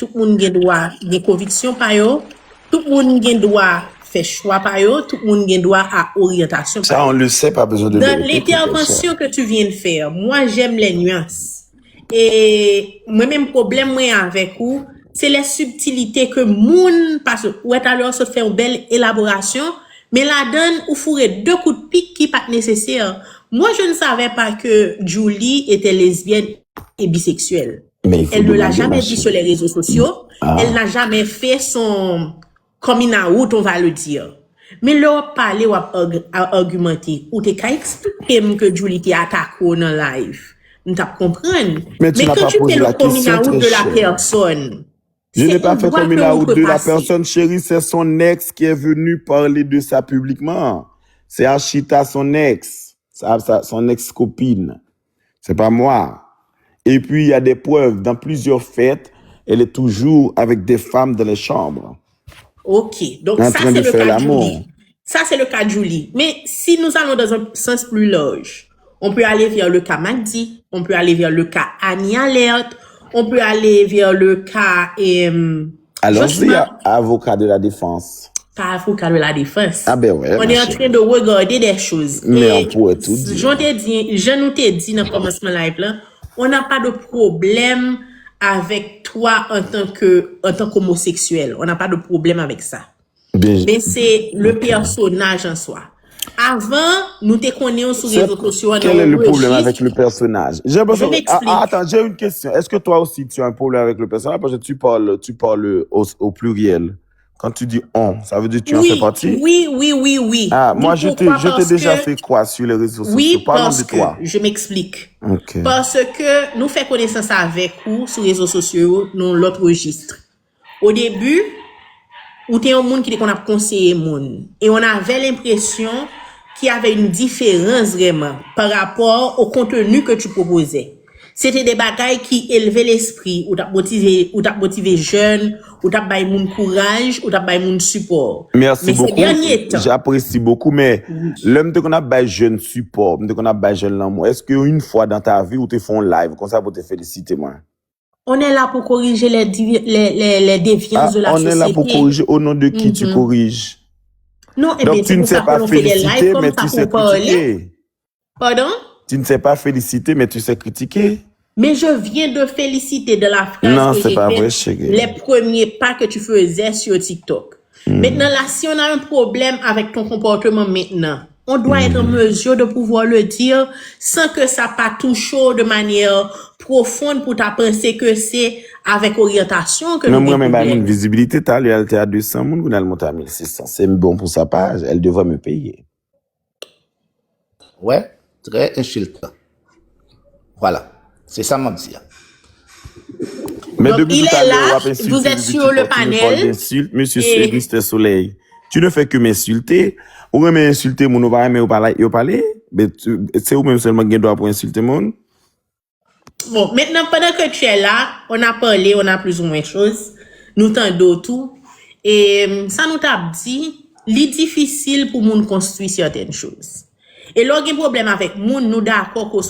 tout le monde a droit de conviction par yo, tout le monde a droit faire choix par yo, tout le monde a droit à orientation. Ça, on le sait, pas besoin de le Dans répéter. l'intervention que tu viens de faire, moi, j'aime les nuances. Et moi-même, problème moi avec vous, c'est les subtilités que moun, parce que, ouais, alors, ça fait une belle élaboration, mais la donne, ou fourrez 2 coups de pique qui pas nécessaire. Moi, je ne savais pas que Julie était lesbienne et bisexuelle. Mais il faut Elle ne l'a demander, jamais ma dit chérie. sur les réseaux sociaux. Ah. Elle n'a jamais fait son coming out, on va le dire. Mais là, parler ou argumenter, ou t'es qu'à expliquer que Julie t'est attaqué dans live. Nous t'as comprendre. Mais tu n'as quand pas tu posé fais la le coming question, out très de la chère. personne, Je n'ai pas fait comme une out de la personne. personne, chérie, c'est son ex qui est venu parler de ça publiquement. C'est Achita, son ex, son ex-copine. C'est pas moi. Et puis, il y a des preuves. Dans plusieurs fêtes, elle est toujours avec des femmes dans les chambres. Ok, donc En ça train c'est de le faire cas de l'amour. Julie. Ça c'est le cas de Julie. Mais si nous allons dans un sens plus large, on peut aller vers le cas Magdi, on peut aller vers le cas Annie Alert, on peut aller vers le cas Allons-y, avocat de la défense. pas avocat de la défense. Ah ben ouais. On est en train de regarder des choses. Mais Et on pourrait tout dire. Je nous t'ai dit dans le commencement live là, on n'a pas de problème avec toi en tant qu'homosexuel. On n'a pas de problème avec ça. Bien, Mais c'est le personnage en soi. Avant, nous te connaissions sur les réseaux sociaux. Quel est le problème avec le personnage? Je m'explique. Attends, j'ai une question. Est-ce que toi aussi tu as un problème avec le personnage? Parce que tu parles au pluriel. Quand tu dis on, ça veut dire que tu en fais partie? Oui. Ah, moi, Dis je pourquoi? t'ai déjà fait quoi sur les réseaux sociaux? Oui, Parlons parce de toi. que, je m'explique. Ok. Parce que nous faisons connaissance avec vous sur les réseaux sociaux, dans l'autre registre. Au début, où t'es un monde qui qu'on a conseillé monde. Et on avait l'impression qu'il y avait une différence vraiment par rapport au contenu que tu proposais. C'était des bagailles qui élevaient l'esprit, ou t'as motivé jeune, ou t'as baillé mon courage, ou t'as baillé mon support. Merci mais beaucoup. Ces derniers temps. J'apprécie beaucoup, mais l'homme qu'on a baillé jeune support, qu'on a baillé jeune l'amour, est-ce qu'une fois dans ta vie, ou te font live, comme ça pour te féliciter, moi? On est là pour corriger les déviances de la société. On est là pour corriger. Au nom de qui tu corriges? Non, donc tu ne sais pas féliciter, mais tu sais critiquer. Pardon? Tu ne sais pas féliciter, mais tu sais critiquer. Mais je viens de féliciter de la phrase non, que c'est j'ai pas fait vrai, chérie. les premiers pas que tu faisais sur TikTok. Maintenant, là, si on a un problème avec ton comportement maintenant, on doit être en mesure de pouvoir le dire sans que ça pas touche de manière profonde pour ta penser que c'est avec orientation que nous avons une visibilité. Elle était à 200 moun, elle monte à 1600. C'est bon pour sa page. Elle devrait me payer. Ouais, très insultant. Voilà. C'est ça, mon dit. Mais donc, depuis il tout à est l'heure, là, vous êtes sur le panel. Monsieur Mr. Soleil, tu ne fais que m'insulter. Ou même insulter mon ou pas aimer ou parler. Mais c'est ou même seulement qui doit pour insulter mon. Bon, maintenant, pendant que tu es là, on a parlé, on a plus ou moins de choses. Nous t'en tout. Et ça nous t'a dit, c'est difficile pour nous construire certaines choses. Et là, il y a un problème avec nous, nous d'accord qu'on